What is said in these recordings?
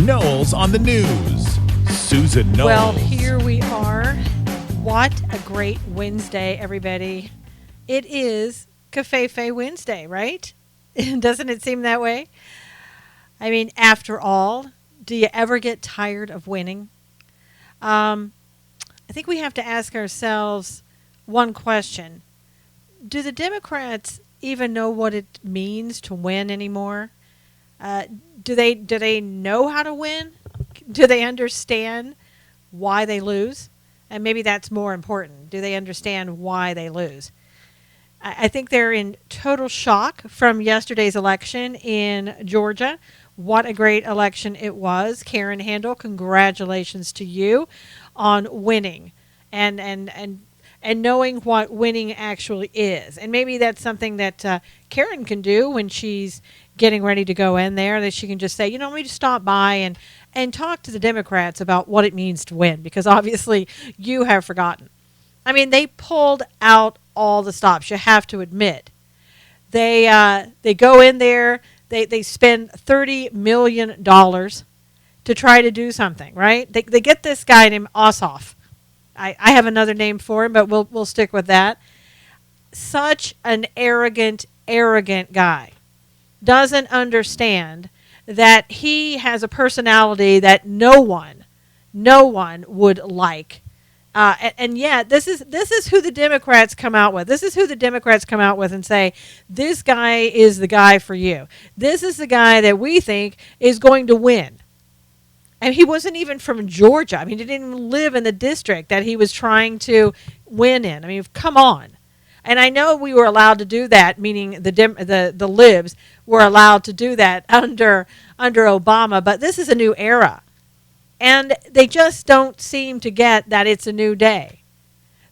Knowles on the news. Susan Knowles. Well, here we are. What a great Wednesday, everybody. It is Cafefe Wednesday, right? Doesn't it seem that way? I mean, after all, do you ever get tired of winning? I think we have to ask ourselves one question. Do the Democrats even know what it means to win anymore? Do they know how to win? Do they understand why they lose? And maybe that's more important. Do they understand why they lose? I think they're in total shock from yesterday's election in Georgia. What a great election it was. Karen Handel, congratulations to you on winning and knowing what winning actually is. And maybe that's something that Karen can do when she's getting ready to go in there, that she can just say, let me just stop by and talk to the Democrats about what it means to win, because obviously you have forgotten. I mean, they pulled out all the stops, you have to admit. They go in there, they spend $30 million to try to do something, right? They get this guy named Ossoff. I have another name for him, but we'll stick with that. Such an arrogant guy. Doesn't understand that he has a personality that no one would like. And yet, this is who the Democrats come out with. This is who the Democrats come out with and say, this guy is the guy for you. This is the guy that we think is going to win. And he wasn't even from Georgia. I mean, he didn't even live in the district that he was trying to win in. I mean, come on. And I know we were allowed to do that, meaning the libs were allowed to do that under Obama. But this is a new era. And they just don't seem to get that it's a new day.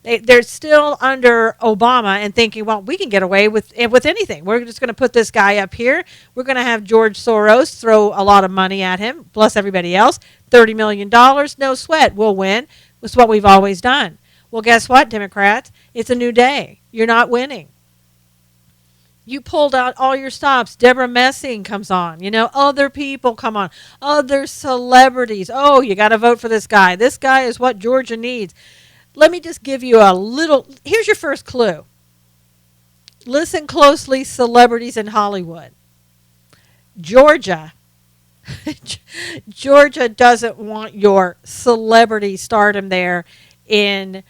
They're still under Obama and thinking, well, we can get away with anything. We're just going to put this guy up here. We're going to have George Soros throw a lot of money at him, plus everybody else. $30 million, no sweat. We'll win. It's what we've always done. Well, guess what, Democrats? It's a new day. You're not winning. You pulled out all your stops. Deborah Messing comes on. Other people come on. Other celebrities. Oh, you got to vote for this guy. This guy is what Georgia needs. Let me just give you a little. Here's your first clue. Listen closely, celebrities in Hollywood. Georgia doesn't want your celebrity stardom there in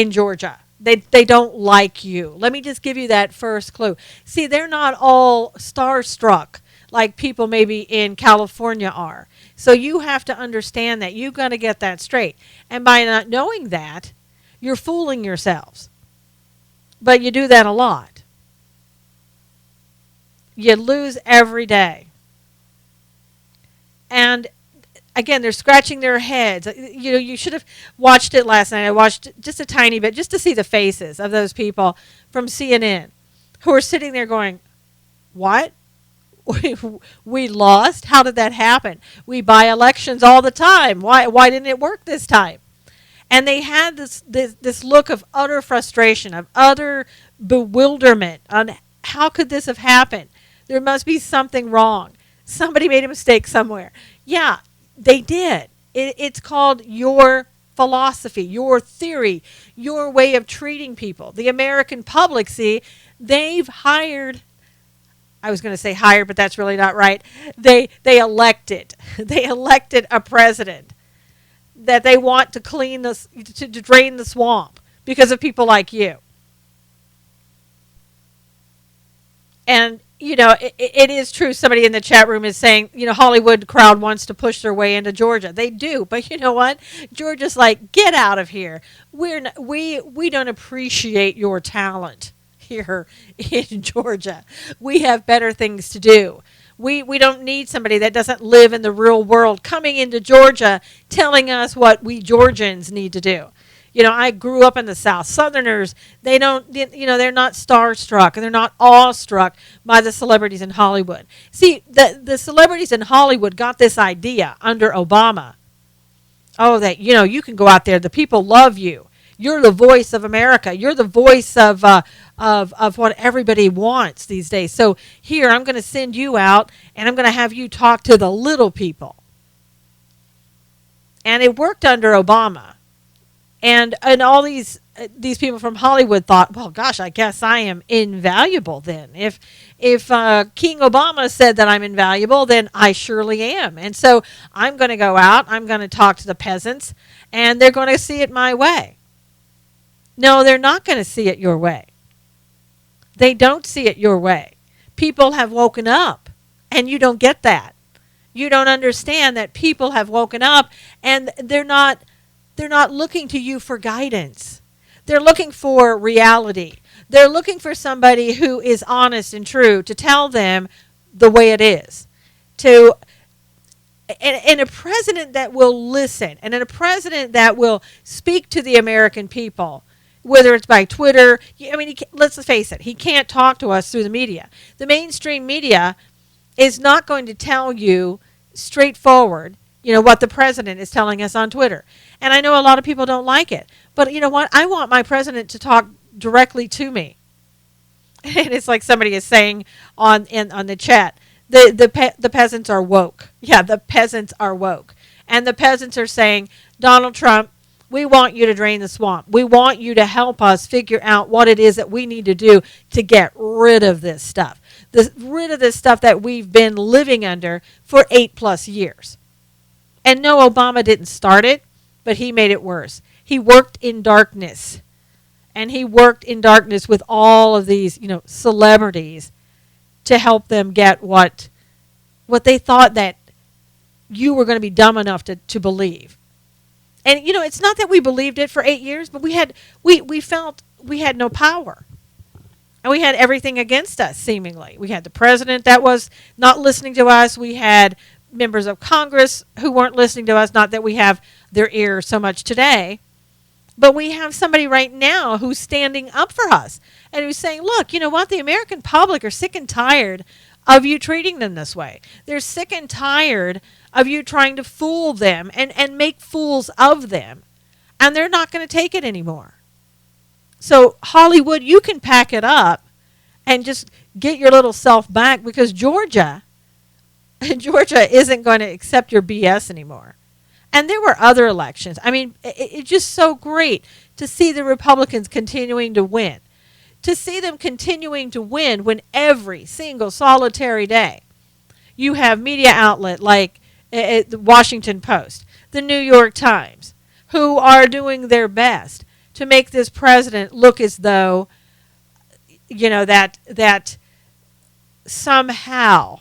Georgia. They don't like you. Let me just give you that first clue. See, they're not all starstruck like people maybe in California are. So you have to understand that. You've got to get that straight. And by not knowing that, you're fooling yourselves. But you do that a lot. You lose every day. And again, they're scratching their heads. You should have watched it last night. I watched just a tiny bit just to see the faces of those people from CNN who are sitting there going, what? We lost? How did that happen? We buy elections all the time. Why didn't it work this time? And they had this look of utter frustration, of utter bewilderment on how could this have happened? There must be something wrong. Somebody made a mistake somewhere. Yeah, they did. It's called your philosophy, your theory, your way of treating people. The American public, see, they've hired, I was going to say hired, but that's really not right. They elected a president that they want to clean this, to drain the swamp because of people like you. And it is true. Somebody in the chat room is saying, Hollywood crowd wants to push their way into Georgia. They do. But you know what? Georgia's like, get out of here. We don't appreciate your talent here in Georgia. We have better things to do. We don't need somebody that doesn't live in the real world coming into Georgia telling us what we Georgians need to do. I grew up in the South. Southerners, they're not starstruck and they're not awestruck by the celebrities in Hollywood. See, the celebrities in Hollywood got this idea under Obama. Oh, that, you can go out there. The people love you. You're the voice of America. You're the voice of what everybody wants these days. So here, I'm going to send you out, and I'm going to have you talk to the little people. And it worked under Obama. And all these people from Hollywood thought, well, gosh, I guess I am invaluable then. If King Obama said that I'm invaluable, then I surely am. And so I'm going to go out, I'm going to talk to the peasants, and they're going to see it my way. No, they're not going to see it your way. They don't see it your way. People have woken up, and you don't get that. You don't understand that people have woken up, and they're not looking to you for guidance. They're looking for reality. They're looking for somebody who is honest and true to tell them the way it is. And a president that will listen, and a president that will speak to the American people, whether it's by Twitter. I mean, let's face it, he can't talk to us through the media. The mainstream media is not going to tell you straightforward, what the president is telling us on Twitter. And I know a lot of people don't like it. But you know what? I want my president to talk directly to me. And it's like somebody is saying on the chat, the peasants are woke. Yeah, the peasants are woke. And the peasants are saying, Donald Trump, we want you to drain the swamp. We want you to help us figure out what it is that we need to do to get rid of this stuff. Rid of this stuff that we've been living under for 8+ years. And no, Obama didn't start it, but he made it worse. He worked in darkness. And he worked in darkness with all of these, celebrities to help them get what they thought that you were going to be dumb enough to believe. And, it's not that we believed it for 8 years, but we felt we had no power. And we had everything against us, seemingly. We had the president that was not listening to us. We had members of Congress who weren't listening to us, not that we have their ear so much today, but we have somebody right now who's standing up for us and who's saying, look, you know what? The American public are sick and tired of you treating them this way. They're sick and tired of you trying to fool them and make fools of them, and they're not going to take it anymore. So Hollywood, you can pack it up and just get your little self back, because Georgia isn't going to accept your BS anymore. And there were other elections. I mean, it's just so great to see the Republicans continuing to win. To see them continuing to win when every single solitary day you have media outlet like the Washington Post, the New York Times, who are doing their best to make this president look as though, that somehow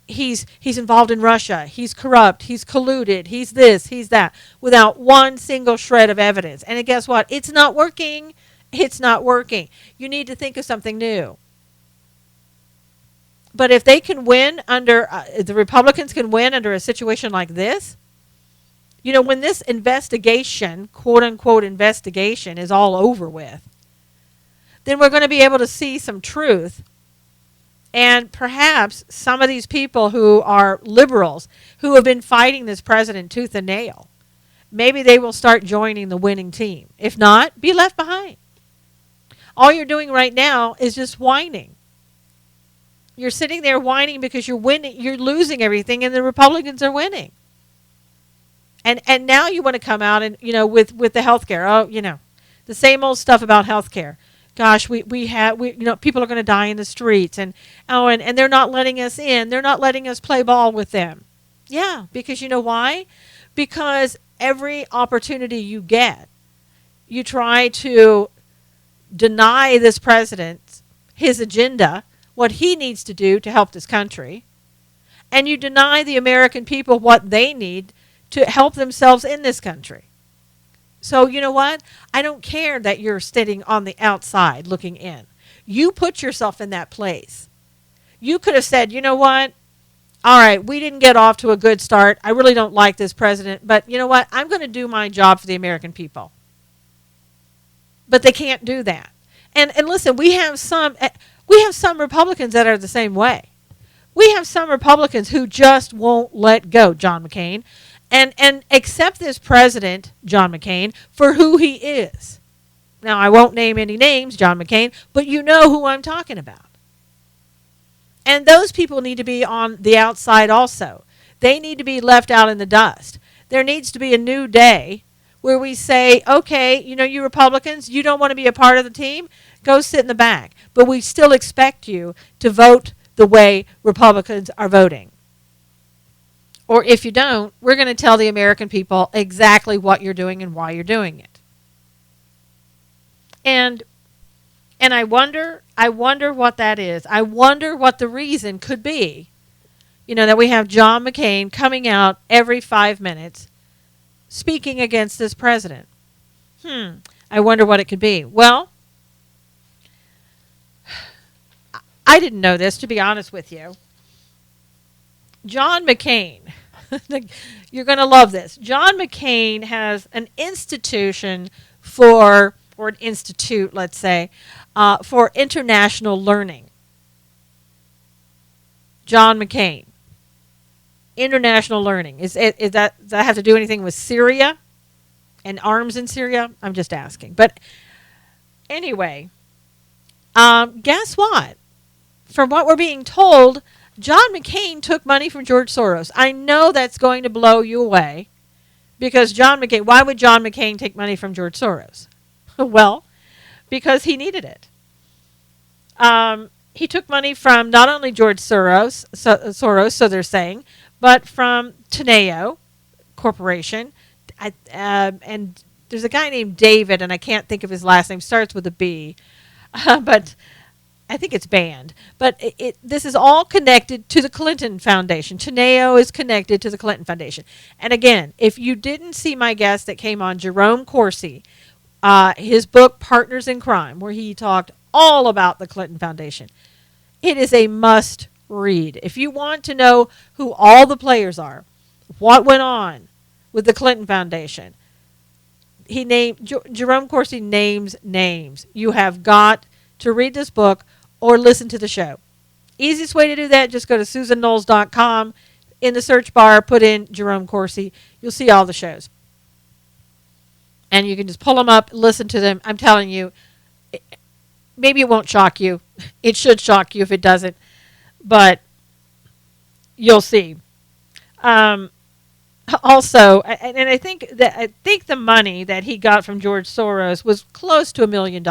he's involved in Russia, he's corrupt, he's colluded, he's this, he's that, without one single shred of evidence. And guess what? It's not working. It's not working. You need to think of something new. But if they can win under, the Republicans can win under a situation like this, when this investigation, quote unquote investigation, is all over with, then we're going to be able to see some truth. And perhaps some of these people who are liberals, who have been fighting this president tooth and nail, maybe they will start joining the winning team. If not, be left behind. All you're doing right now is just whining. You're sitting there whining because you're winning, you're losing everything, and the Republicans are winning. And now you want to come out and, with the health care. Oh, the same old stuff about health care. Gosh, we people are going to die in the streets, and they're not letting us in. They're not letting us play ball with them. Yeah, because you know why? Because every opportunity you get, you try to deny this president his agenda, what he needs to do to help this country, and you deny the American people what they need to help themselves in this country. So you know what? I don't care that you're sitting on the outside looking in. You put yourself in that place. You could have said, you know what? All right, we didn't get off to a good start. I really don't like this president, but you know what? I'm going to do my job for the American people. But they can't do that. And listen, we have some Republicans that are the same way. We have some Republicans who just won't let go, John McCain. and accept this president, John McCain, for who he is. Now, I won't name any names, John McCain, but you know who I'm talking about. And those people need to be on the outside also. They need to be left out in the dust. There needs to be a new day where we say, okay, you Republicans, you don't want to be a part of the team? Go sit in the back. But we still expect you to vote the way Republicans are voting. Or if you don't, we're going to tell the American people exactly what you're doing and why you're doing it. And I wonder what that is. I wonder what the reason could be. That we have John McCain coming out every 5 minutes speaking against this president. I wonder what it could be. Well, I didn't know this, to be honest with you. John McCain, you're going to love this. John McCain has an institution or an institute, let's say, for international learning. John McCain. International learning. Does that have to do anything with Syria and arms in Syria? I'm just asking. But anyway, guess what? From what we're being told, John McCain took money from George Soros. I know that's going to blow you away because why would John McCain take money from George Soros? Well, because he needed it. He took money from not only George Soros, so they're saying, but from Teneo Corporation. And there's a guy named David, and I can't think of his last name. Starts with a B, but I think it's banned. But this is all connected to the Clinton Foundation. Teneo is connected to the Clinton Foundation. And again, if you didn't see my guest that came on, Jerome Corsi, his book, Partners in Crime, where he talked all about the Clinton Foundation. It is a must read. If you want to know who all the players are, what went on with the Clinton Foundation, Jerome Corsi names names. You have got to read this book or listen to the show. Easiest way to do that, just go to SusanKnowles.com. In the search bar, put in Jerome Corsi. You'll see all the shows. And you can just pull them up, listen to them. I'm telling you, maybe it won't shock you. It should shock you if it doesn't. But you'll see. Also, and I think the money that he got from George Soros was close to $1 million.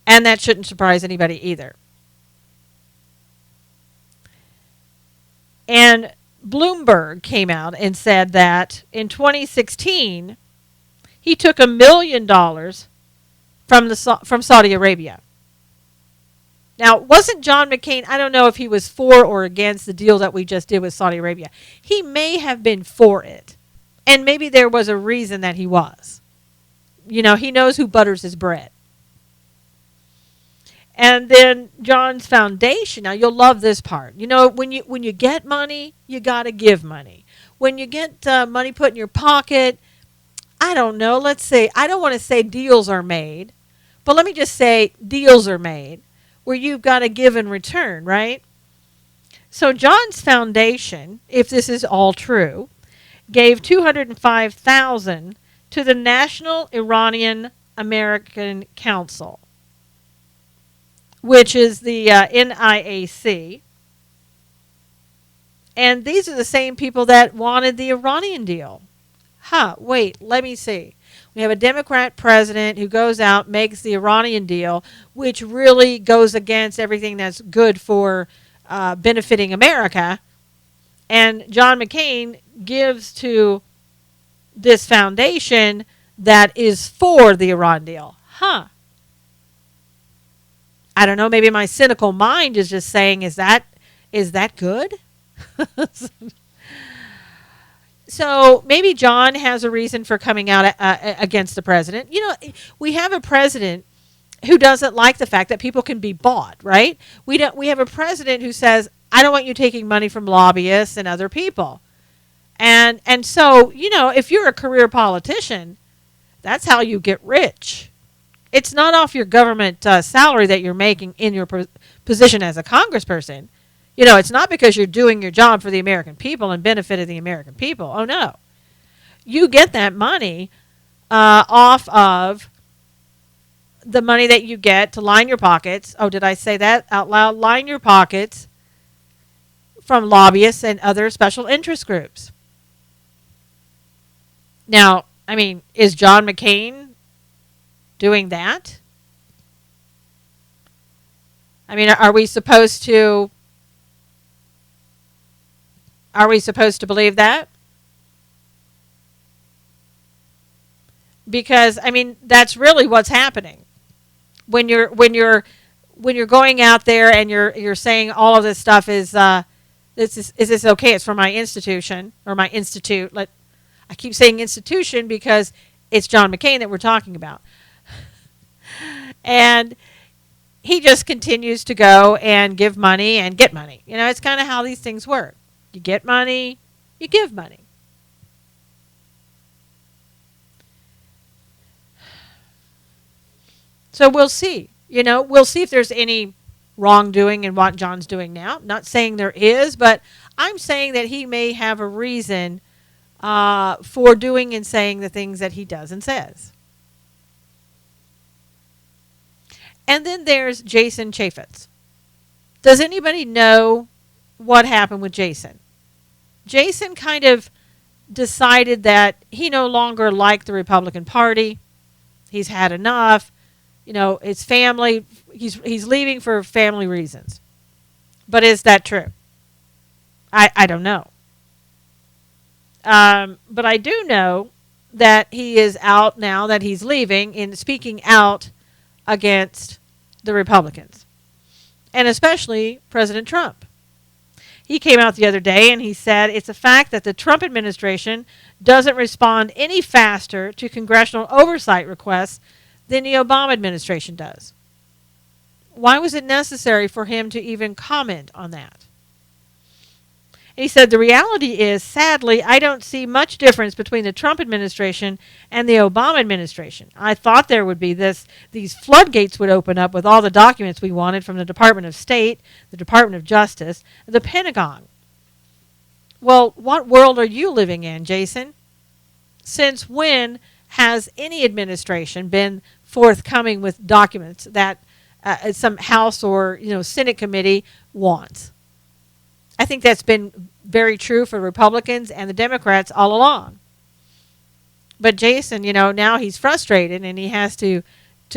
And that shouldn't surprise anybody either. And Bloomberg came out and said that in 2016, he took $1 million from Saudi Arabia. Now, wasn't John McCain, I don't know if he was for or against the deal that we just did with Saudi Arabia. He may have been for it. And maybe there was a reason that he was. He knows who butters his bread. And then John's foundation. Now, you'll love this part. When you get money, you got to give money. When you get money put in your pocket, I don't know. Let's say, I don't want to say deals are made, but let me just say deals are made where you've got to give in return, right? So John's foundation, if this is all true, gave $205,000 to the National Iranian American Council, which is the NIAC. And these are the same people that wanted the Iranian deal. Wait, let me see. We have a Democrat president who goes out, makes the Iranian deal, which really goes against everything that's good for benefiting America. And John McCain gives to this foundation that is for the Iran deal. I don't know. Maybe my cynical mind is just saying, is that good? So maybe John has a reason for coming out against the president. We have a president who doesn't like the fact that people can be bought, right? We have a president who says, I don't want you taking money from lobbyists and other people. And so, if you're a career politician, that's how you get rich. It's not off your government salary that you're making in your position as a congressperson. It's not because you're doing your job for the American people and benefiting the American people. Oh, no. You get that money off of the money that you get to line your pockets. Oh, did I say that out loud? Line your pockets from lobbyists and other special interest groups. Now, I mean, is John McCain doing that? I mean, are we supposed to believe that? Because I mean, that's really what's happening. When you're going out there and you're saying all of this stuff is this okay? It's for my institution or my institute. I keep saying institution because it's John McCain that we're talking about, and he just continues to go and give money and get money. It's kind of how these things work. You get money, you give money. So we'll see. We'll see if there's any wrongdoing in what John's doing now. I'm not saying there is, but I'm saying that he may have a reason for doing and saying the things that he does and says. And then there's Jason Chaffetz. Does anybody know what happened with Jason? Jason kind of decided that he no longer liked the Republican Party. He's had enough. His family, he's leaving for family reasons. But is that true? I don't know. But I do know that he is out now, that he's leaving and speaking out against the Republicans, and especially President Trump. He came out the other day and he said it's a fact that the Trump administration doesn't respond any faster to congressional oversight requests than the Obama administration does. Why was it necessary for him to even comment on that? And he said, the reality is, sadly, I don't see much difference between the Trump administration and the Obama administration. I thought there would be these floodgates would open up with all the documents we wanted from the Department of State, the Department of Justice, the Pentagon. Well, what world are you living in, Jason? Since when has any administration been forthcoming with documents that some House or Senate committee wants? I think that's been very true for Republicans and the Democrats all along. But Jason, now he's frustrated and he has to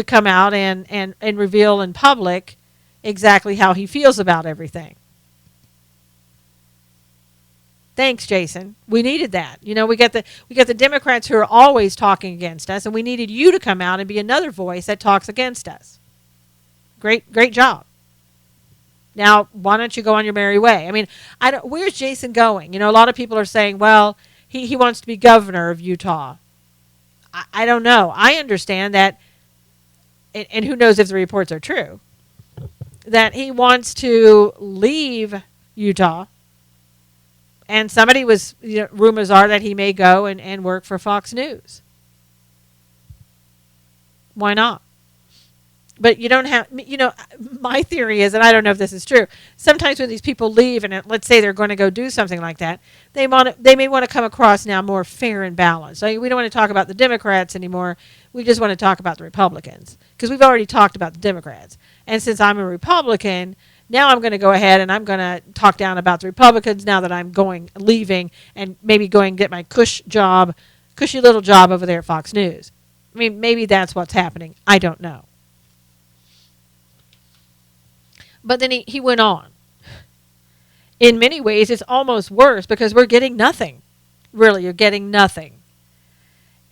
come out and reveal in public exactly how he feels about everything. Thanks, Jason. We needed that. We got the Democrats who are always talking against us, and we needed you to come out and be another voice that talks against us. Great job. Now, why don't you go on your merry way? I mean, where's Jason going? A lot of people are saying, well, he wants to be governor of Utah. I don't know. I understand that, and who knows if the reports are true, that he wants to leave Utah. And somebody was, rumors are that he may go and work for Fox News. Why not? But you don't have, my theory is, and I don't know if this is true, sometimes when these people leave and let's say they're going to go do something like that, they may want to come across now more fair and balanced. So we don't want to talk about the Democrats anymore. We just want to talk about the Republicans because we've already talked about the Democrats. And since I'm a Republican, now I'm going to go ahead and I'm going to talk down about the Republicans now that I'm leaving and maybe going and get my cushy little job over there at Fox News. I mean, maybe that's what's happening. I don't know. But then he went on. In many ways, it's almost worse because we're getting nothing. Really, you're getting nothing.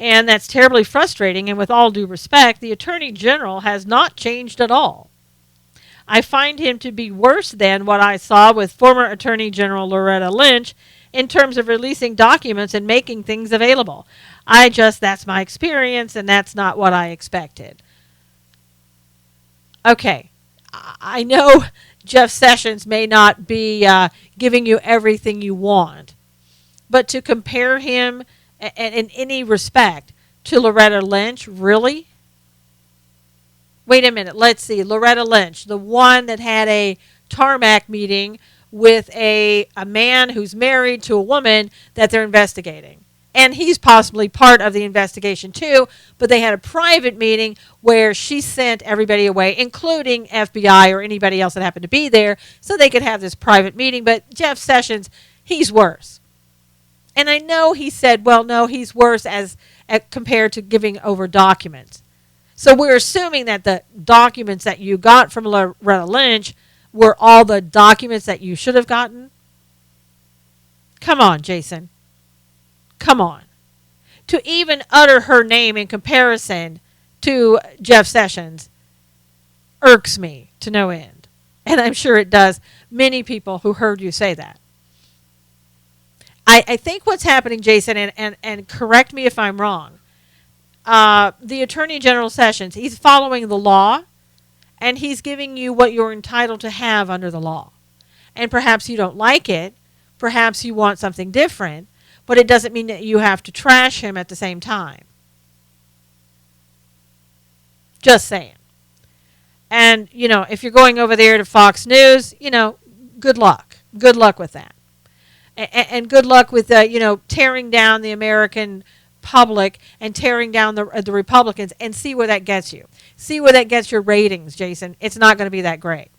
And that's terribly frustrating. And with all due respect, the Attorney General has not changed at all. I find him to be worse than what I saw with former Attorney General Loretta Lynch in terms of releasing documents and making things available. That's my experience, and that's not what I expected. Okay. I know Jeff Sessions may not be giving you everything you want, but to compare him in any respect to Loretta Lynch, really? Wait a minute. Let's see. Loretta Lynch, the one that had a tarmac meeting with a man who's married to a woman that they're investigating. And he's possibly part of the investigation too, but they had a private meeting where she sent everybody away, including FBI or anybody else that happened to be there, so they could have this private meeting. But Jeff Sessions, he's worse. And I know he said, well, no, he's worse as compared to giving over documents. So we're assuming that the documents that you got from Loretta Lynch were all the documents that you should have gotten. Come on, Jason. Come on. To even utter her name in comparison to Jeff Sessions irks me to no end. And I'm sure it does many people who heard you say that. I think what's happening, Jason, and correct me if I'm wrong, the Attorney General Sessions, he's following the law, and he's giving you what you're entitled to have under the law. And perhaps you don't like it. Perhaps you want something different. But it doesn't mean that you have to trash him at the same time. Just saying. And, if you're going over there to Fox News, good luck. Good luck with that. And good luck with, tearing down the American public and tearing down the Republicans, and see where that gets you. See where that gets your ratings, Jason. It's not going to be that great.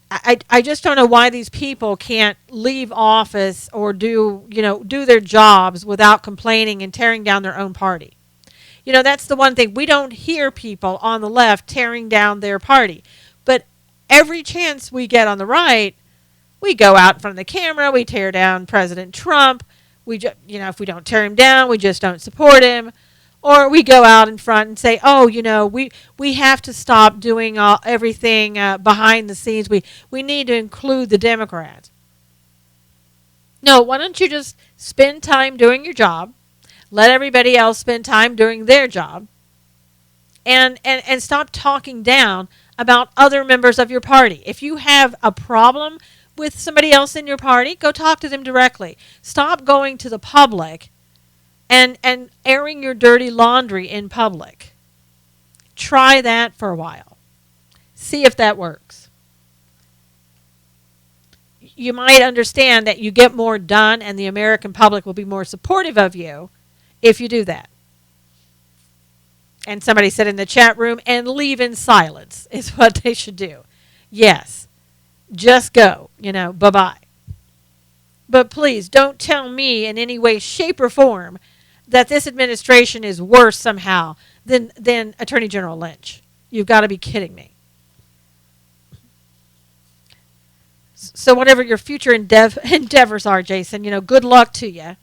I just don't know why these people can't leave office or do their jobs without complaining and tearing down their own party. That's the one thing. We don't hear people on the left tearing down their party. But every chance we get on the right, we go out in front of the camera, we tear down President Trump. If we don't tear him down, we just don't support him. Or we go out in front and say, we have to stop doing everything behind the scenes. We need to include the Democrats. No, why don't you just spend time doing your job, let everybody else spend time doing their job, and stop talking down about other members of your party. If you have a problem with somebody else in your party, go talk to them directly. Stop going to the public and airing your dirty laundry in public. Try that for a while. See if that works. You might understand that you get more done and the American public will be more supportive of you if you do that. And somebody said in the chat room, and leave in silence is what they should do. Yes. Just go. Bye-bye. But please don't tell me in any way, shape, or form that this administration is worse somehow than Attorney General Lynch. You've got to be kidding me. So whatever your future endeavors are, Jason, good luck to you.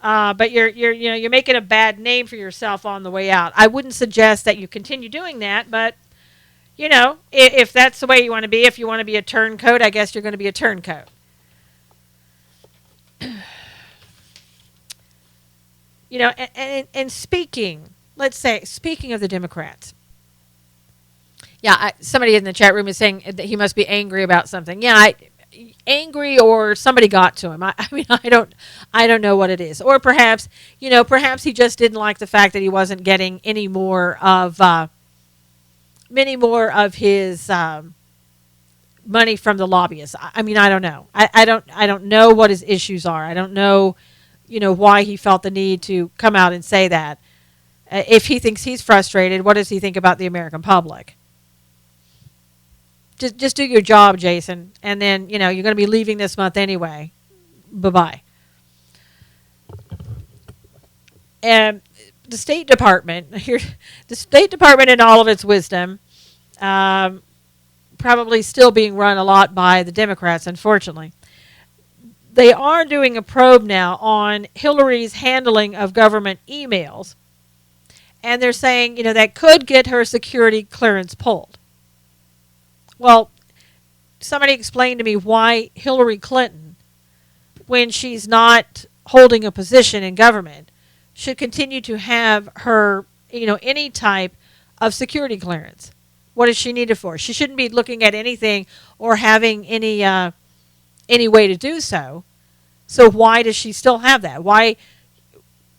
But you're making a bad name for yourself on the way out. I wouldn't suggest that you continue doing that, but if that's the way you want to be, if you want to be a turncoat, I guess you're going to be a turncoat. And speaking of the Democrats. Yeah, somebody in the chat room is saying that he must be angry about something. Yeah, angry or somebody got to him. I mean, I don't know what it is. Or perhaps he just didn't like the fact that he wasn't getting any more of many more of his money from the lobbyists. I mean, I don't know. I don't know what his issues are. I don't know, why he felt the need to come out and say that. If he thinks he's frustrated, what does he think about the American public? Just do your job, Jason, and then you're going to be leaving this month anyway. Bye-bye. And the State Department in all of its wisdom, probably still being run a lot by the Democrats, unfortunately. They are doing a probe now on Hillary's handling of government emails, and they're saying that could get her security clearance pulled. Well, somebody explained to me why Hillary Clinton, when she's not holding a position in government, should continue to have her, any type of security clearance. What does she need it for? She shouldn't be looking at anything or having any way to do so. So why does she still have that? Why,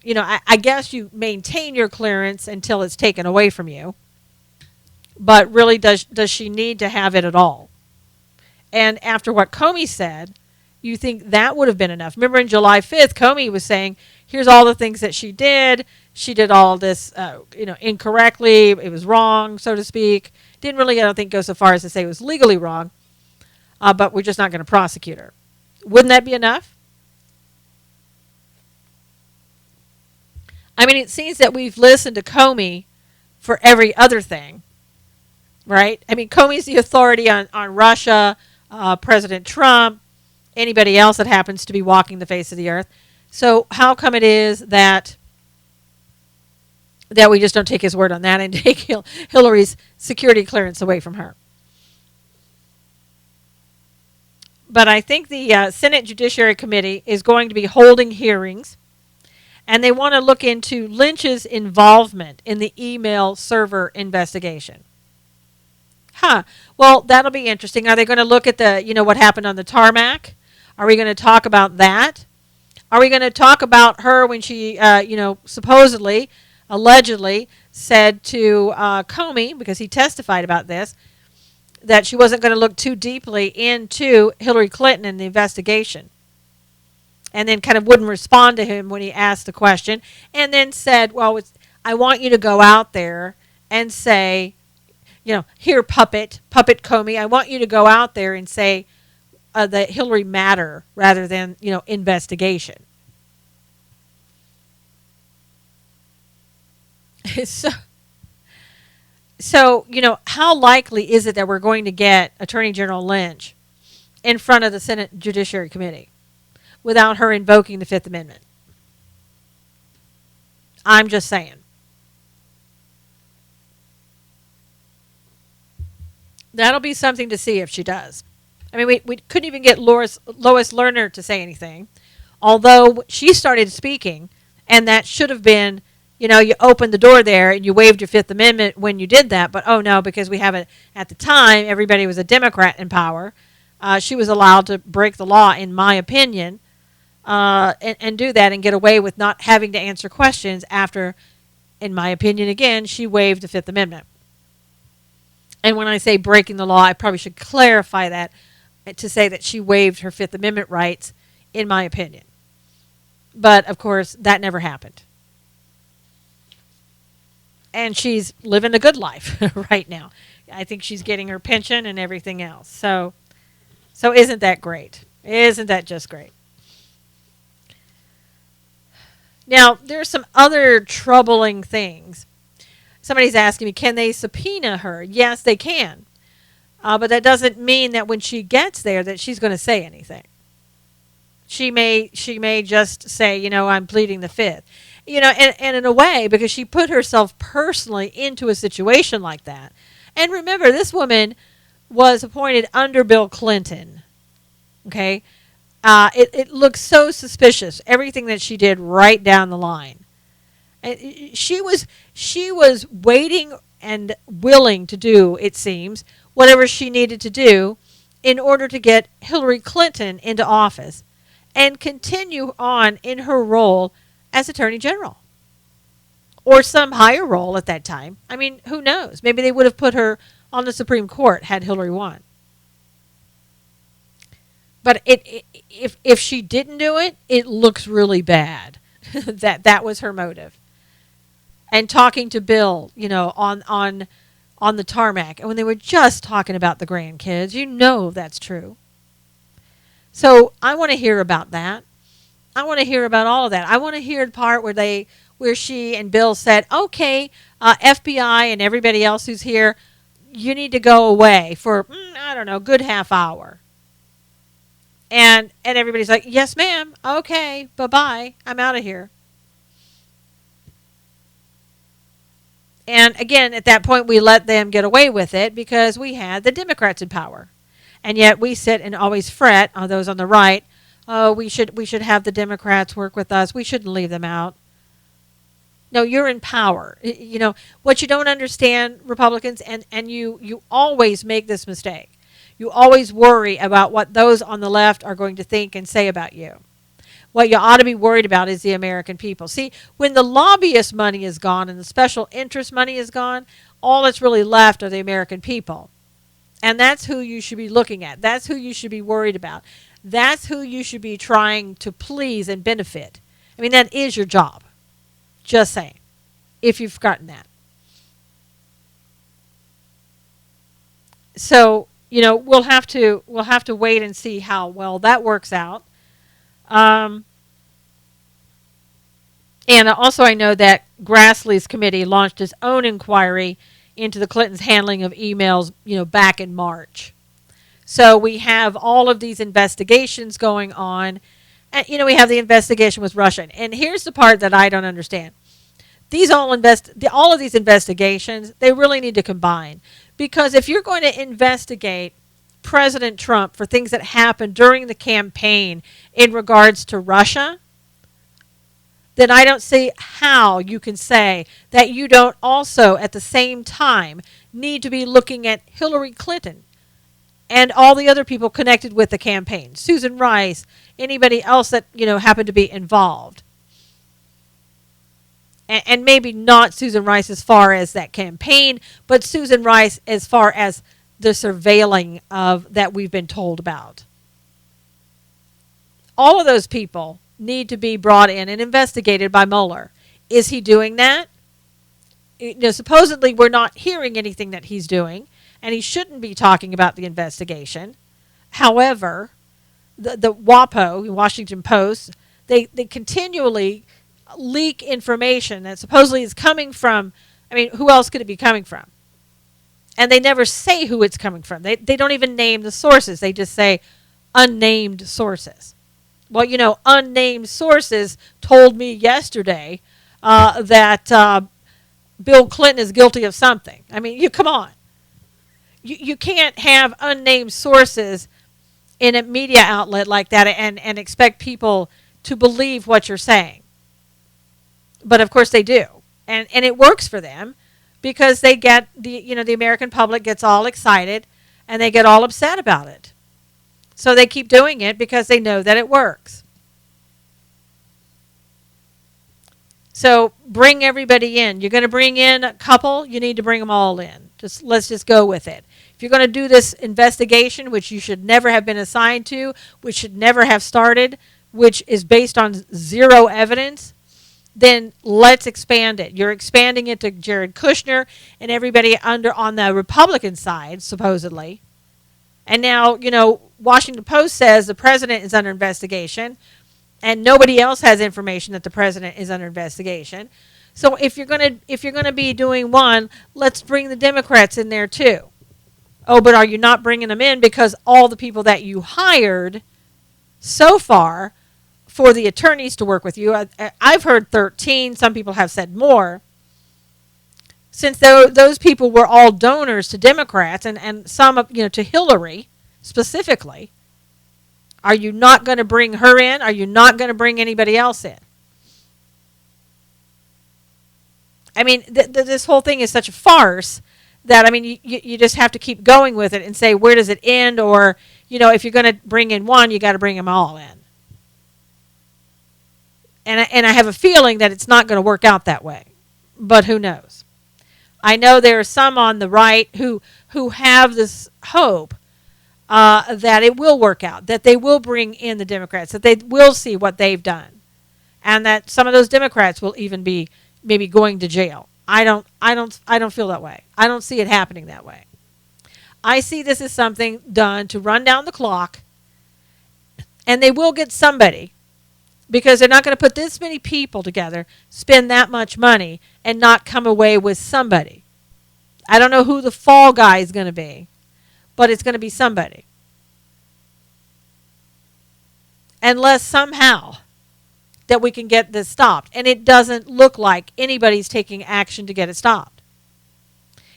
I guess you maintain your clearance until it's taken away from you. but really, does she need to have it at all? And after what Comey said, you think that would have been enough. Remember, in July 5th, Comey was saying, here's all the things that she did. She did all this, incorrectly. It was wrong, so to speak. Didn't really, I don't think, go so far as to say it was legally wrong, but we're just not going to prosecute her. Wouldn't that be enough? I mean, it seems that we've listened to Comey for every other thing, right? I mean, Comey's the authority on Russia, President Trump, anybody else that happens to be walking the face of the earth. So how come it is that we just don't take his word on that and take Hillary's security clearance away from her? But I think the Senate Judiciary Committee is going to be holding hearings, and they want to look into Lynch's involvement in the email server investigation. Well, that'll be interesting. Are they going to look at what happened on the tarmac? Are we going to talk about that? Are we going to talk about her when she, supposedly, allegedly said to Comey, because he testified about this, that she wasn't going to look too deeply into Hillary Clinton and the investigation, and then kind of wouldn't respond to him when he asked the question, and then said, well, I want you to go out there and say, here, puppet Comey, I want you to go out there and say that Hillary matter rather than, investigation. So, how likely is it that we're going to get Attorney General Lynch in front of the Senate Judiciary Committee without her invoking the Fifth Amendment? I'm just saying. That'll be something to see if she does. I mean, we couldn't even get Lois Lerner to say anything, although she started speaking, and that should have been, you opened the door there and you waived your Fifth Amendment when you did that, but oh no, because we have it at the time, everybody was a Democrat in power. She was allowed to break the law, in my opinion, and do that and get away with not having to answer questions after, in my opinion, again, she waived the Fifth Amendment. And when I say breaking the law, I probably should clarify that to say that she waived her Fifth Amendment rights, in my opinion. But, of course, that never happened. And she's living a good life right now. I think she's getting her pension and everything else. So isn't that great? Isn't that just great? Now, there's some other troubling things. Somebody's asking me, can they subpoena her? Yes, they can. But that doesn't mean that when she gets there that she's going to say anything. She may just say, I'm pleading the Fifth. And in a way, because she put herself personally into a situation like that. And remember, this woman was appointed under Bill Clinton. Okay? It looks so suspicious, everything that she did right down the line. And she was waiting and willing to do, it seems, whatever she needed to do in order to get Hillary Clinton into office and continue on in her role as Attorney General. Or some higher role at that time. I mean, who knows? Maybe they would have put her on the Supreme Court had Hillary won. But if she didn't do it, it looks really bad. that was her motive. And talking to Bill, on the tarmac, and when they were just talking about the grandkids, that's true. So I want to hear about that. I want to hear about all of that. I want to hear the part where she and Bill said, okay, FBI and everybody else who's here, you need to go away for, I don't know, a good half hour. And everybody's like, yes, ma'am. Okay, bye-bye. I'm out of here. And again, at that point, we let them get away with it because we had the Democrats in power. And yet we sit and always fret on those on the right. Oh, we should have the Democrats work with us. We shouldn't leave them out. No, you're in power. What you don't understand, Republicans, and you always make this mistake. You always worry about what those on the left are going to think and say about you. What you ought to be worried about is the American people. See, when the lobbyist money is gone and the special interest money is gone, all that's really left are the American people. And that's who you should be looking at. That's who you should be worried about. That's who you should be trying to please and benefit. I mean, that is your job. Just saying, if you've forgotten that. So, we'll have to wait and see how well that works out. And also I know that Grassley's committee launched its own inquiry into the Clintons' handling of emails, back in March. So we have all of these investigations going on. And, we have the investigation with Russia. And here's the part that I don't understand. All of these investigations, they really need to combine. Because if you're going to investigate President Trump for things that happened during the campaign in regards to Russia, then I don't see how you can say that you don't also at the same time need to be looking at Hillary Clinton and all the other people connected with the campaign. Susan Rice, anybody else that, happened to be involved. And maybe not Susan Rice as far as that campaign, but Susan Rice as far as the surveilling of that we've been told about. All of those people need to be brought in and investigated by Mueller. Is he doing that? Supposedly we're not hearing anything that he's doing, and he shouldn't be talking about the investigation. However, the WAPO, Washington Post, they continually leak information that supposedly is coming from, who else could it be coming from? And they never say who it's coming from. They don't even name the sources. They just say unnamed sources. Well, unnamed sources told me yesterday that Bill Clinton is guilty of something. Come on. You can't have unnamed sources in a media outlet like that and expect people to believe what you're saying. But of course they do. And it works for them because they get the American public gets all excited and they get all upset about it. So they keep doing it because they know that it works. So bring everybody in. You're going to bring in a couple, you need to bring them all in. Let's just go with it. If you're going to do this investigation, which you should never have been assigned to, which should never have started, which is based on zero evidence, then let's expand it. You're expanding it to Jared Kushner and everybody on the Republican side, supposedly. And now, Washington Post says the president is under investigation, and nobody else has information that the president is under investigation. So if you're gonna be doing one, let's bring the Democrats in there too. Oh, but are you not bringing them in because all the people that you hired so far for the attorneys to work with you, I've heard 13. Some people have said more. Since those people were all donors to Democrats and some to Hillary specifically, are you not going to bring her in? Are you not going to bring anybody else in? This whole thing is such a farce that, you just have to keep going with it and say, where does it end? Or, if you're going to bring in one, you got to bring them all in. And I have a feeling that it's not going to work out that way. But who knows? I know there are some on the right who have this hope that it will work out, that they will bring in the Democrats, that they will see what they've done, and that some of those Democrats will even be maybe going to jail. I don't feel that way. I don't see it happening that way. I see this as something done to run down the clock, and they will get somebody, because they're not going to put this many people together, spend that much money, and not come away with somebody. I don't know who the fall guy is going to be, but it's going to be somebody. Unless somehow that we can get this stopped. And it doesn't look like anybody's taking action to get it stopped.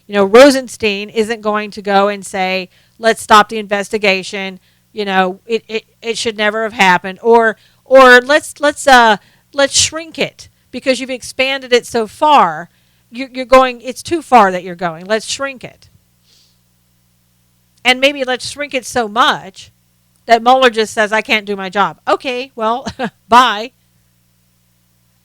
Rosenstein isn't going to go and say, let's stop the investigation. It should never have happened. Or let's shrink it because you've expanded it so far. You're going, it's too far that you're going. Let's shrink it. And maybe let's shrink it so much that Mueller just says, I can't do my job. Okay, well, bye.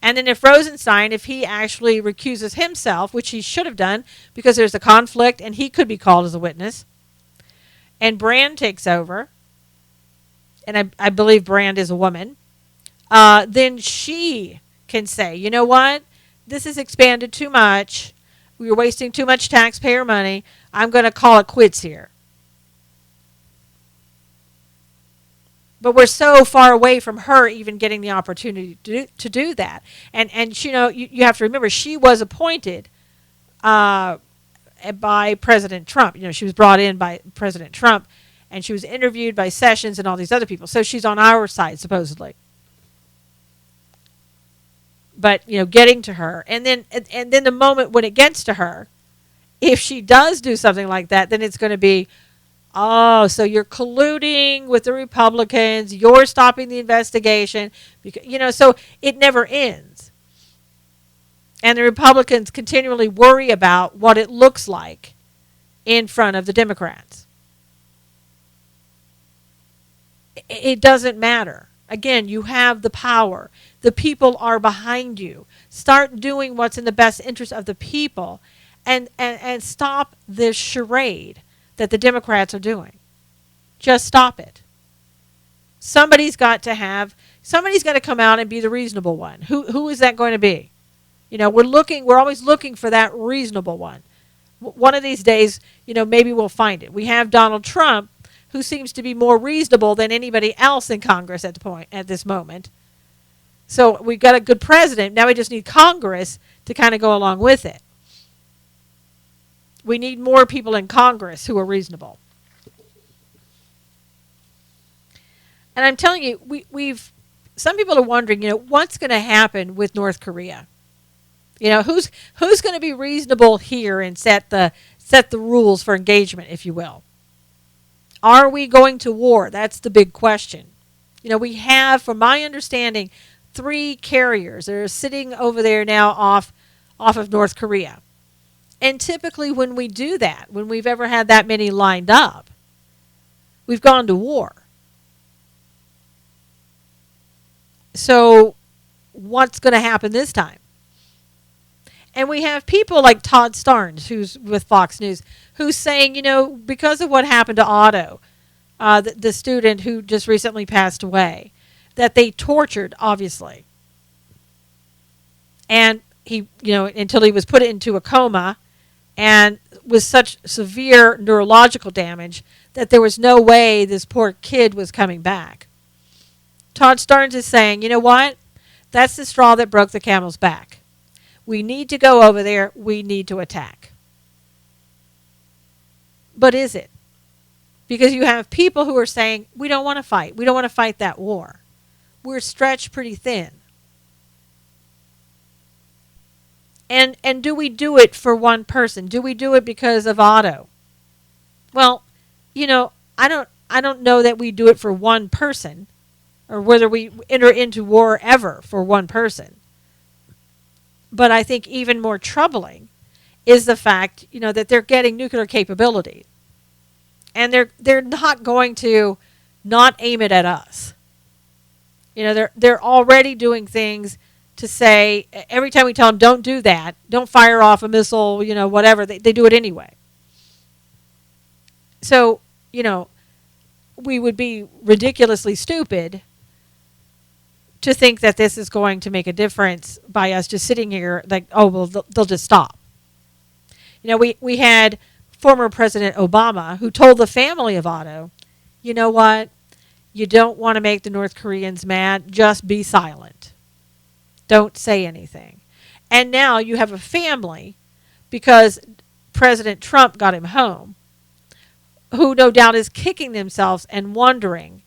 And then if Rosenstein, if he actually recuses himself, which he should have done because there's a conflict and he could be called as a witness, and Brand takes over, and I believe Brand is a woman, then she can say, you know what? This is expanded too much. We're wasting too much taxpayer money. I'm going to call it quits here. But we're so far away from her even getting the opportunity to do that. And you know, you have to remember, she was appointed by President Trump. You know, she was brought in by President Trump, and she was interviewed by Sessions and all these other people. So she's on our side, supposedly. But, you know, getting to her. And then the moment when it gets to her, if she does do something like that, then it's going to be, oh, so you're colluding with the Republicans. You're stopping the investigation. Because, you know, so it never ends. And the Republicans continually worry about what it looks like in front of the Democrats. It doesn't matter. Again, you have the power. The people are behind you. Start doing what's in the best interest of the people and stop this charade that the Democrats are doing. Just stop it. Somebody's got to come out and be the reasonable one. Who is that going to be? You know, we're always looking for that reasonable one. One of these days, you know, maybe we'll find it. We have Donald Trump, who seems to be more reasonable than anybody else in Congress at this moment. So we've got a good president. Now we just need Congress to kind of go along with it. We need more people in Congress who are reasonable. And I'm telling you, some people are wondering, you know, what's going to happen with North Korea? You know, who's going to be reasonable here and set the rules for engagement, if you will? Are we going to war? That's the big question. You know, we have, from my understanding, 3 carriers that are sitting over there now off of North Korea. And typically when we do that, when we've ever had that many lined up, we've gone to war. So what's going to happen this time? And we have people like Todd Starnes, who's with Fox News, who's saying, you know, because of what happened to Otto, the student who just recently passed away, that they tortured, obviously. And he, you know, until he was put into a coma and with such severe neurological damage that there was no way this poor kid was coming back. Todd Starnes is saying, you know what? That's the straw that broke the camel's back. We need to go over there. We need to attack. But is it? Because you have people who are saying, we don't want to fight. We don't want to fight that war. We're stretched pretty thin. And do we do it for one person? Do we do it because of Otto? Well, you know, I don't know that we do it for one person, or whether we enter into war ever for one person. But I think even more troubling is the fact, you know, that they're getting nuclear capability. And they're not going to not aim it at us. You know, they're already doing things to say, every time we tell them don't do that, don't fire off a missile, you know, whatever, they do it anyway. So, you know, we would be ridiculously stupid to think that this is going to make a difference by us just sitting here like, oh, well, they'll just stop. You know, we had former President Obama who told the family of Otto, you know what? You don't want to make the North Koreans mad. Just be silent. Don't say anything. And now you have a family, because President Trump got him home, who no doubt is kicking themselves and wondering,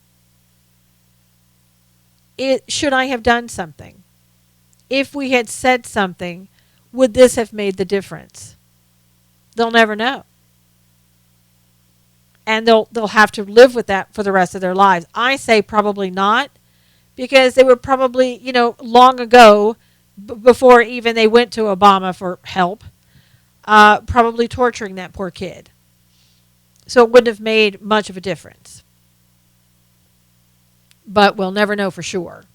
should I have done something? If we had said something, would this have made the difference? They'll never know. And they'll have to live with that for the rest of their lives. I say probably not, because they were probably, you know, long ago, before even they went to Obama for help, probably torturing that poor kid. So it wouldn't have made much of a difference. but we'll never know for sure.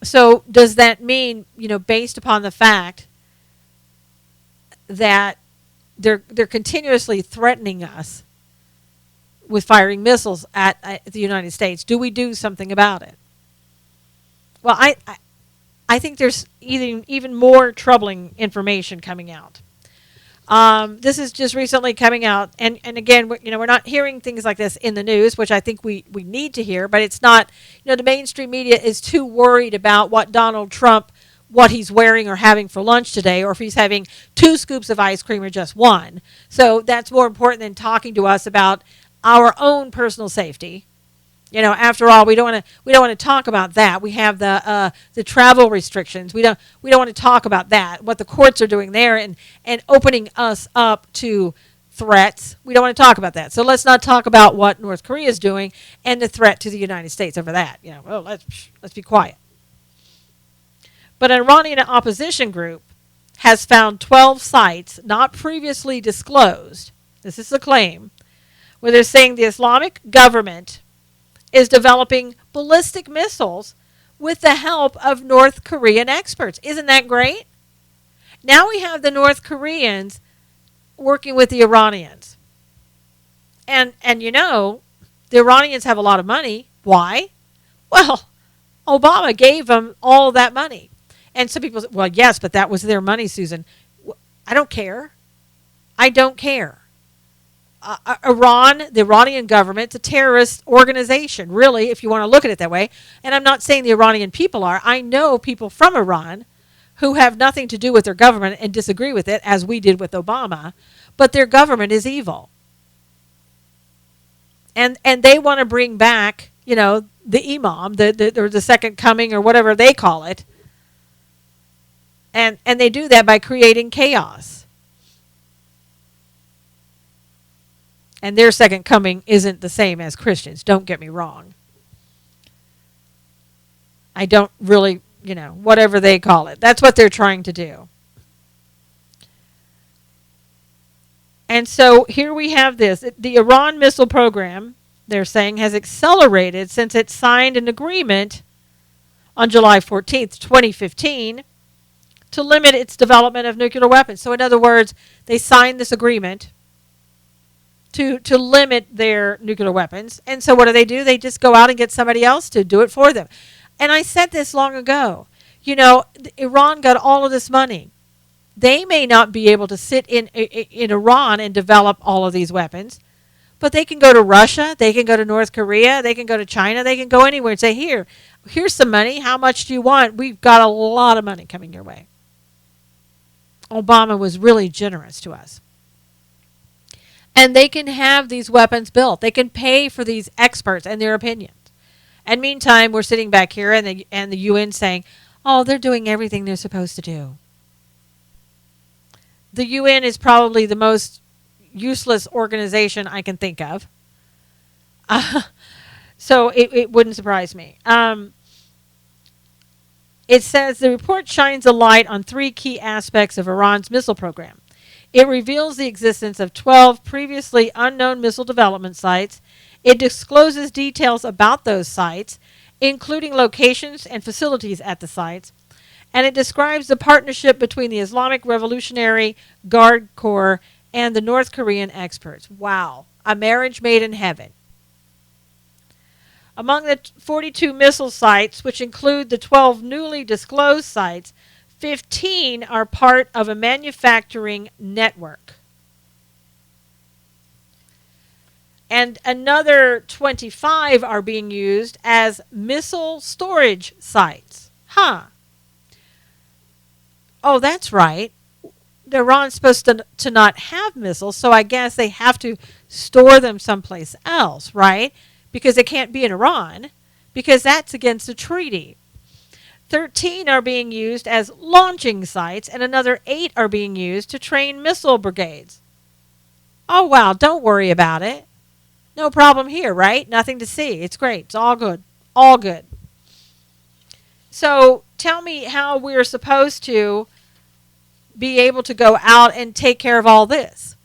So does that mean, based upon the fact that they're continuously threatening us with firing missiles at the United States, do we do something about it? Well, I think there's even more troubling information coming out. This is just recently coming out, and again, we're not hearing things like this in the news, which I think we need to hear, but it's not, the mainstream media is too worried about what Donald Trump, what he's wearing or having for lunch today, or if he's having 2 scoops of ice cream or just 1. So that's more important than talking to us about our own personal safety. After all, we don't want to talk about that. We have the travel restrictions. We don't want to talk about that. What the courts are doing there and opening us up to threats. We don't want to talk about that. So let's not talk about what North Korea is doing and the threat to the United States over that. Let's be quiet. But an Iranian opposition group has found 12 sites not previously disclosed. This is the claim, where they're saying the Islamic government is developing ballistic missiles with the help of North Korean experts. Isn't that great? Now we have the North Koreans working with the Iranians. And the Iranians have a lot of money. Why? Well, Obama gave them all that money. And some people say, well, yes, but that was their money, Susan. I don't care. I don't care. Iran, the Iranian government, it's a terrorist organization, really, if you want to look at it that way. And I'm not saying the Iranian people are. I know people from Iran who have nothing to do with their government and disagree with it, as we did with Obama, but their government is evil. And they want to bring back, the imam, or the second coming, or whatever they call it. And they do that by creating chaos. And their second coming isn't the same as Christians. Don't get me wrong. I don't really, whatever they call it. That's what they're trying to do. And so here we have this. The Iran missile program, they're saying, has accelerated since it signed an agreement on July 14th, 2015, to limit its development of nuclear weapons. So in other words, they signed this agreement to limit their nuclear weapons. And so what do? They just go out and get somebody else to do it for them. And I said this long ago. Iran got all of this money. They may not be able to sit in Iran and develop all of these weapons, but they can go to Russia, they can go to North Korea, they can go to China, they can go anywhere and say, here's some money. How much do you want? We've got a lot of money coming your way. Obama was really generous to us. And they can have these weapons built. They can pay for these experts and their opinions. And meantime, we're sitting back here and the UN saying, oh, they're doing everything they're supposed to do. The UN is probably the most useless organization I can think of. So it wouldn't surprise me. It says the report shines a light on 3 key aspects of Iran's missile program. It reveals the existence of 12 previously unknown missile development sites. It discloses details about those sites, including locations and facilities at the sites. And it describes the partnership between the Islamic Revolutionary Guard Corps and the North Korean experts. Wow, a marriage made in heaven. Among the 42 missile sites, which include the 12 newly disclosed sites, 15 are part of a manufacturing network. And another 25 are being used as missile storage sites. Oh, that's right. Iran's supposed to not have missiles, so I guess they have to store them someplace else, right? Because they can't be in Iran, because that's against the treaty. 13 are being used as launching sites, and another 8 are being used to train missile brigades. Oh, wow, don't worry about it. No problem here, right? Nothing to see. It's great. It's all good. All good. So tell me how we're supposed to be able to go out and take care of all this.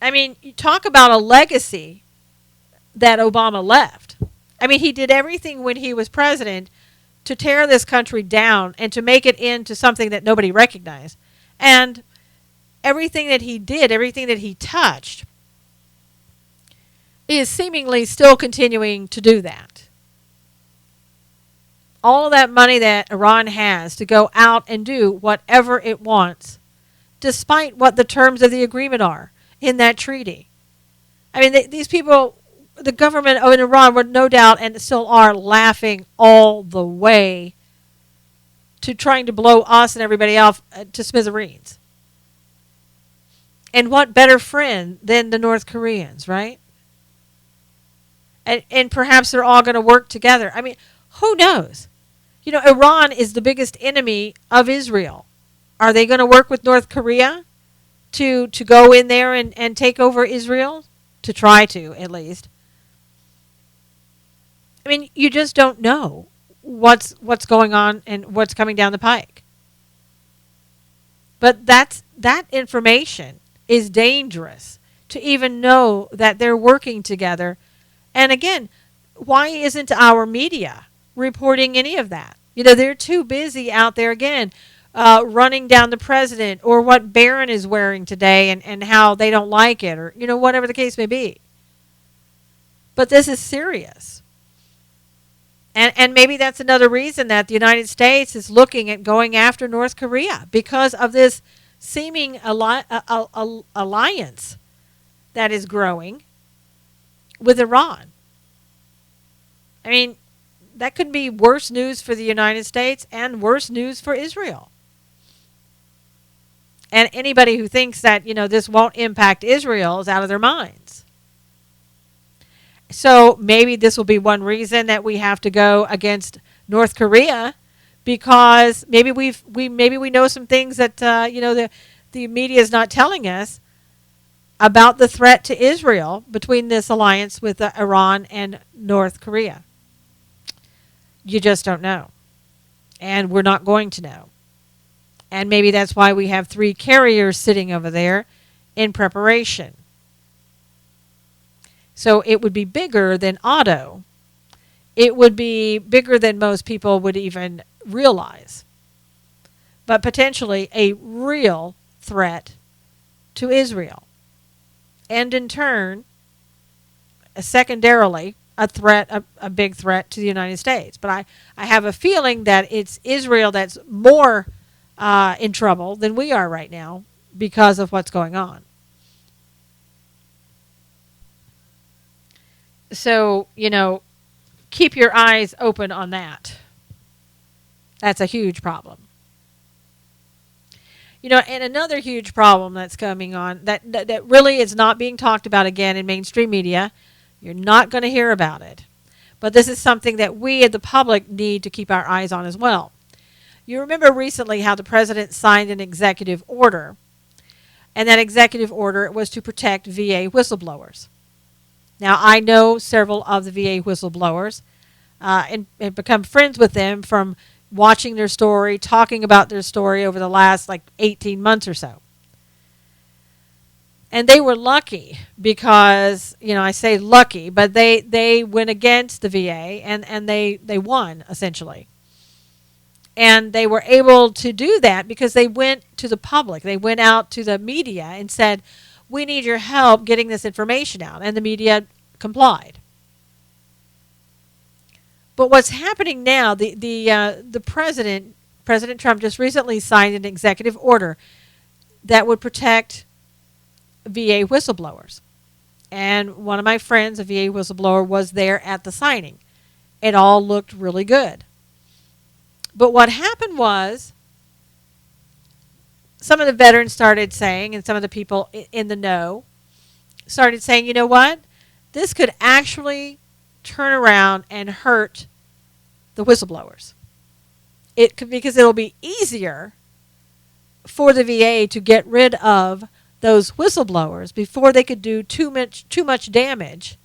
I mean, you talk about a legacy that Obama left. I mean, he did everything when he was president to tear this country down and to make it into something that nobody recognized. And everything that he did, everything that he touched, is seemingly still continuing to do that. All of that money that Iran has to go out and do whatever it wants, despite what the terms of the agreement are in that treaty. I mean, these people, the government in Iran were no doubt and still are laughing all the way to trying to blow us and everybody else to smithereens. And what better friend than the North Koreans, right? And perhaps they're all going to work together. I mean, who knows? You know, Iran is the biggest enemy of Israel. Are they going to work with North Korea to go in there and take over Israel? To try to, at least. I mean, you just don't know what's going on and what's coming down the pike. But that information is dangerous to even know that they're working together. And again, why isn't our media reporting any of that? You know, they're too busy out there again running down the president or what Barron is wearing today and how they don't like it or, you know, whatever the case may be. But this is serious. And maybe that's another reason that the United States is looking at going after North Korea because of this seeming alliance that is growing with Iran. I mean, that could be worse news for the United States and worse news for Israel. And anybody who thinks that, you know, this won't impact Israel is out of their minds. So maybe this will be one reason that we have to go against North Korea, because maybe we know some things that the media is not telling us about the threat to Israel between this alliance with Iran and North Korea. You just don't know, and we're not going to know. And maybe that's why we have 3 carriers sitting over there in preparation. So it would be bigger than Otto. It would be bigger than most people would even realize. But potentially a real threat to Israel. And in turn, secondarily, a big threat to the United States. But I have a feeling that it's Israel that's more in trouble than we are right now because of what's going on. So, you know, keep your eyes open on that. That's a huge problem. You know, and another huge problem that's coming on that really is not being talked about again in mainstream media. You're not going to hear about it. But this is something that we, the public, need to keep our eyes on as well. You remember recently how the president signed an executive order, and that executive order was to protect VA whistleblowers. Now, I know several of the VA whistleblowers and become friends with them from watching their story, talking about their story over the last 18 months or so. And they were lucky because, you know, I say lucky, but they went against the VA and they won, essentially. And they were able to do that because they went to the public. They went out to the media and said, we need your help getting this information out. And the media complied. But what's happening now, the President Trump just recently signed an executive order that would protect VA whistleblowers. And one of my friends, a VA whistleblower, was there at the signing. It all looked really good. But what happened was some of the veterans started saying, and some of the people in the know started saying, you know what? This could actually turn around and hurt the whistleblowers. Because it'll be easier for the VA to get rid of those whistleblowers before they could do too much damage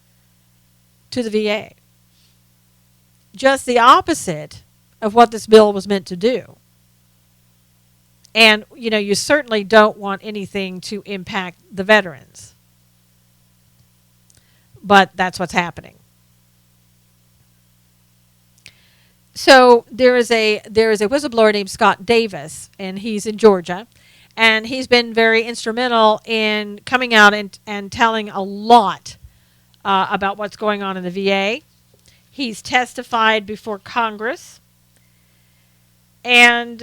to the VA. Just the opposite of what this bill was meant to do. And, you know, you certainly don't want anything to impact the veterans. but that's what's happening. So there is a whistleblower named Scott Davis, and he's in Georgia, and he's been very instrumental in coming out and telling a lot about what's going on in the VA. He's testified before Congress, and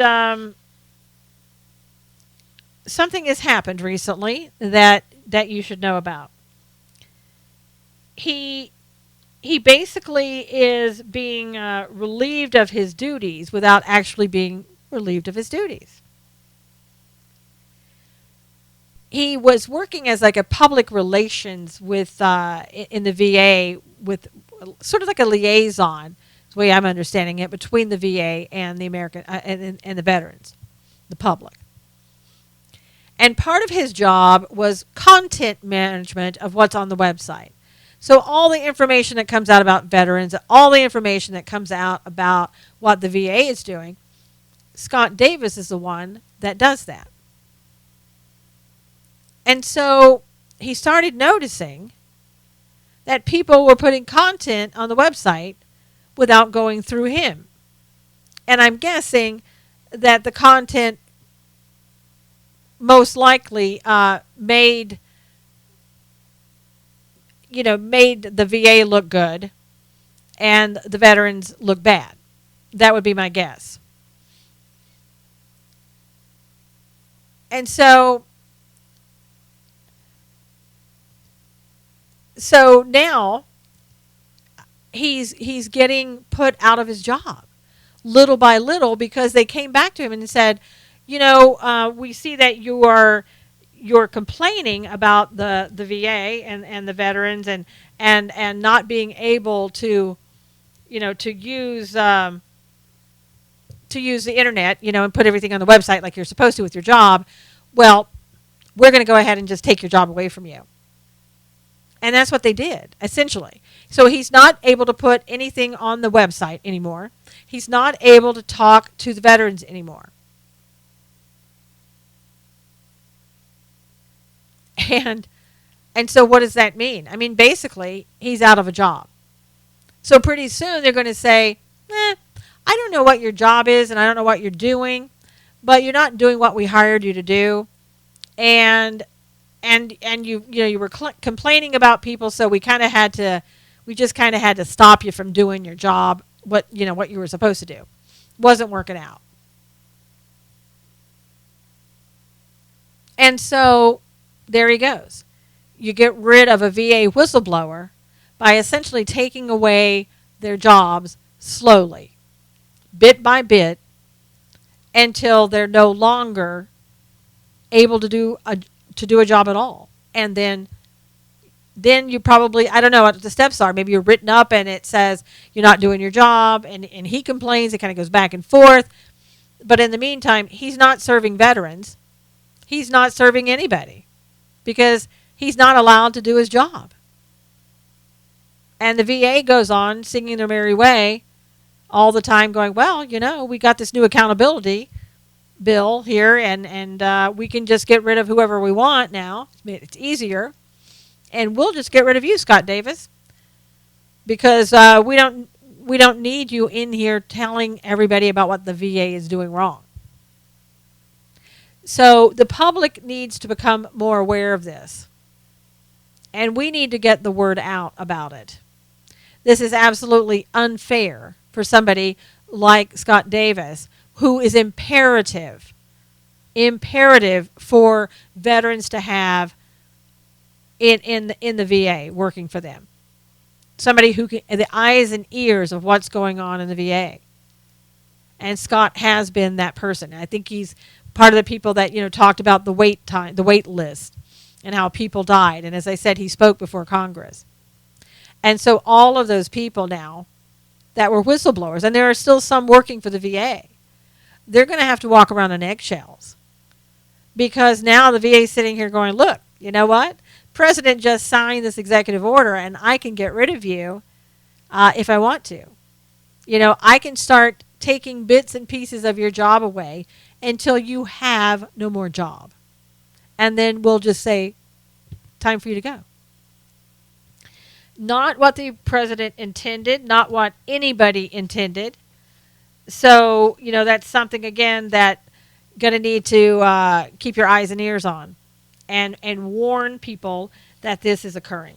something has happened recently that you should know about. He basically is being relieved of his duties without actually being relieved of his duties. He was working as like a public relations with in the VA, with sort of like a liaison, the way I'm understanding it, between the VA and the American and the veterans, the public. And part of his job was content management of what's on the website. So all the information that comes out about veterans, all the information that comes out about what the VA is doing, Scott Davis is the one that does that. And so he started noticing that people were putting content on the website without going through him. And I'm guessing that the content most likely made the VA look good and the veterans look bad. That would be my guess. And so now he's getting put out of his job little by little, because they came back to him and said, we see that you're complaining about the VA and the veterans and not being able to use the internet, and put everything on the website like you're supposed to with your job. Well, we're going to go ahead and just take your job away from you. And that's what they did, essentially. So he's not able to put anything on the website anymore. He's not able to talk to the veterans anymore. And so what does that mean? I mean, basically, he's out of a job. So pretty soon they're going to say, I don't know what your job is and I don't know what you're doing, but you're not doing what we hired you to do. And you were complaining about people, so we just kind of had to stop you from doing your job, what you were supposed to do. Wasn't working out. And so there he goes. You get rid of a VA whistleblower by essentially taking away their jobs slowly, bit by bit, until they're no longer able to do a job at all. And then you probably, I don't know what the steps are. Maybe you're written up and it says you're not doing your job, and he complains. It kind of goes back and forth. But in the meantime, he's not serving veterans. He's not serving anybody because he's not allowed to do his job. And the VA goes on singing their merry way all the time, going, well, we got this new accountability bill here, and we can just get rid of whoever we want now. It's easier. And we'll just get rid of you, Scott Davis, because we don't need you in here telling everybody about what the VA is doing wrong. So the public needs to become more aware of this. And we need to get the word out about it. This is absolutely unfair for somebody like Scott Davis, who is imperative for veterans to have in the VA working for them. Somebody who can, the eyes and ears of what's going on in the VA. And Scott has been that person. I think he's part of the people that talked about the wait list, and how people died. And as I said, he spoke before Congress. And so all of those people now that were whistleblowers, and there are still some working for the VA, they're going to have to walk around on eggshells, because now the VA is sitting here going, look, you know what? President just signed this executive order, and I can get rid of you if I want to. I can start taking bits and pieces of your job away until you have no more job. And then we'll just say, time for you to go. Not what the president intended, not what anybody intended. So, that's something, again, that going to need to keep your eyes and ears on and warn people that this is occurring.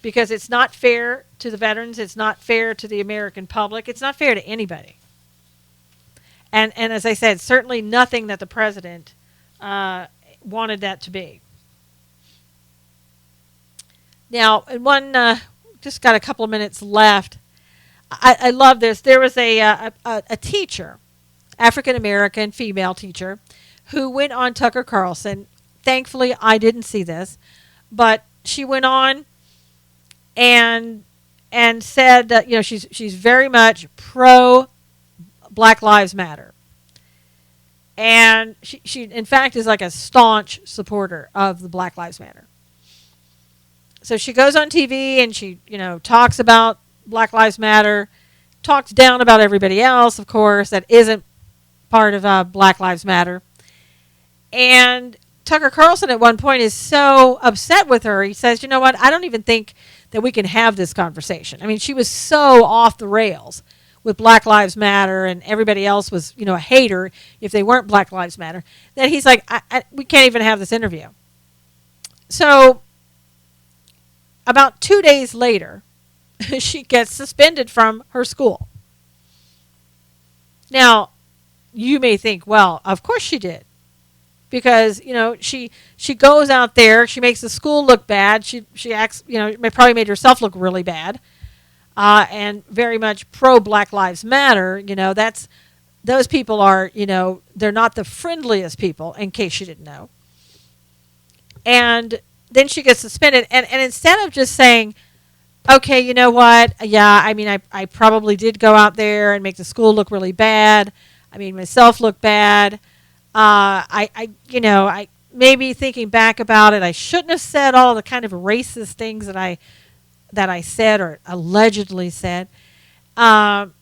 Because it's not fair to the veterans. It's not fair to the American public. It's not fair to anybody. And as I said, certainly nothing that the president wanted that to be. Now, just got a couple of minutes left. I love this. There was a teacher, African American female teacher, who went on Tucker Carlson. Thankfully, I didn't see this, but she went on and said that she's very much pro Black Lives Matter, and she in fact is like a staunch supporter of the Black Lives Matter. So she goes on TV and she talks about Black Lives Matter, talks down about everybody else, of course, that isn't part of Black Lives Matter. And Tucker Carlson at one point is so upset with her. He says, you know what, I don't even think that we can have this conversation. I mean, she was so off the rails with Black Lives Matter, and everybody else was, a hater if they weren't Black Lives Matter, that he's like, we can't even have this interview. So about 2 days later, she gets suspended from her school. Now, you may think, well, of course she did. Because, she goes out there, she makes the school look bad, she acts, probably made herself look really bad, and very much pro Black Lives Matter. Those people are, they're not the friendliest people, in case you didn't know. And then she gets suspended, and instead of just saying, okay, you know what, yeah, I mean, I probably did go out there and make the school look really bad, I made myself look bad, I maybe thinking back about it, I shouldn't have said all the kind of racist things that I said or allegedly said, and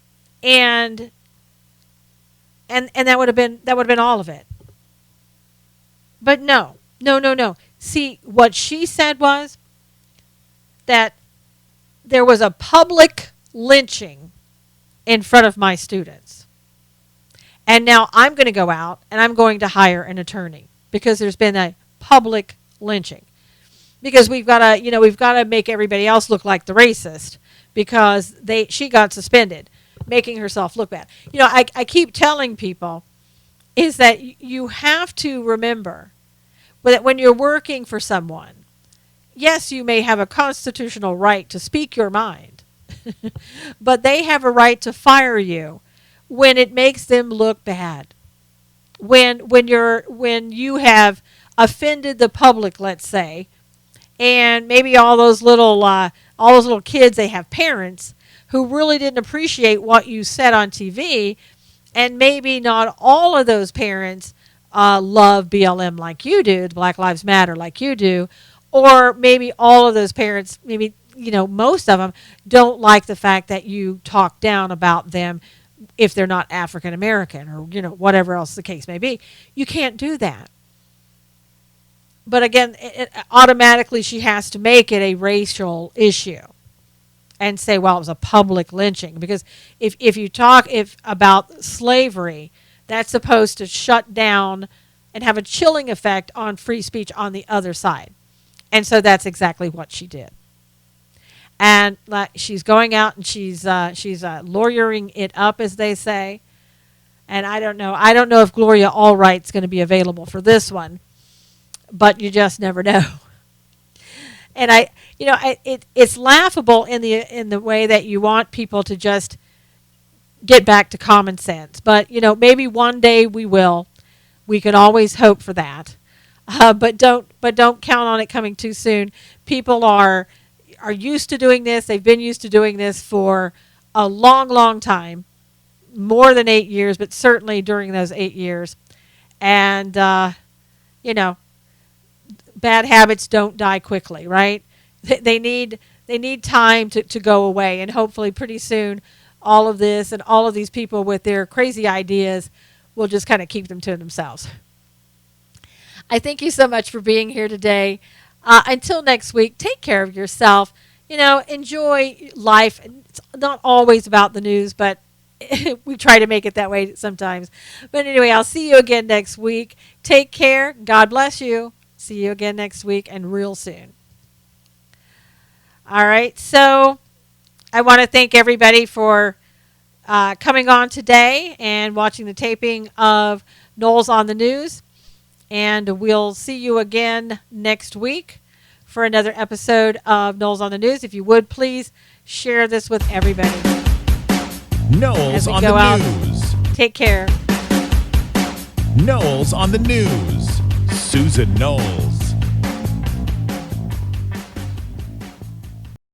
that would have been all of it. But no. See, what she said was that there was a public lynching in front of my students. And now I'm going to go out and I'm going to hire an attorney because there's been a public lynching. Because we've got to make everybody else look like the racist because she got suspended, making herself look bad. I keep telling people is that you have to remember that when you're working for someone, yes, you may have a constitutional right to speak your mind, but they have a right to fire you when it makes them look bad. When you have offended the public, let's say, and maybe all those little kids, they have parents who really didn't appreciate what you said on TV, and maybe not all of those parents love BLM like you do, Black Lives Matter like you do, or maybe all of those parents, maybe most of them don't like the fact that you talk down about them if they're not African American or whatever else the case may be. You can't do that. But again, automatically she has to make it a racial issue and say, well, it was a public lynching. Because if you talk about slavery, that's supposed to shut down and have a chilling effect on free speech on the other side. And so that's exactly what she did. And she's going out and she's lawyering it up, as they say. And I don't know if Gloria Allright's going to be available for this one, but you just never know. And it's laughable in the way that you want people to just get back to common sense. But maybe one day we will. We can always hope for that. But don't count on it coming too soon. People are used to doing this. They've been used to doing this for a long, long time, more than 8 years, but certainly during those 8 years. And bad habits don't die quickly, right? They need time to go away, and hopefully pretty soon all of this and all of these people with their crazy ideas will just kind of keep them to themselves. I thank you so much for being here today. Until next week, take care of yourself. enjoy life. It's not always about the news, but we try to make it that way sometimes. But anyway, I'll see you again next week. Take care. God bless you. See you again next week and real soon. All right. So I want to thank everybody for coming on today and watching the taping of Knowles on the News. And we'll see you again next week for another episode of Knowles on the News. If you would, please share this with everybody. Knowles on the News. Take care. Knowles on the News. Susan Knowles.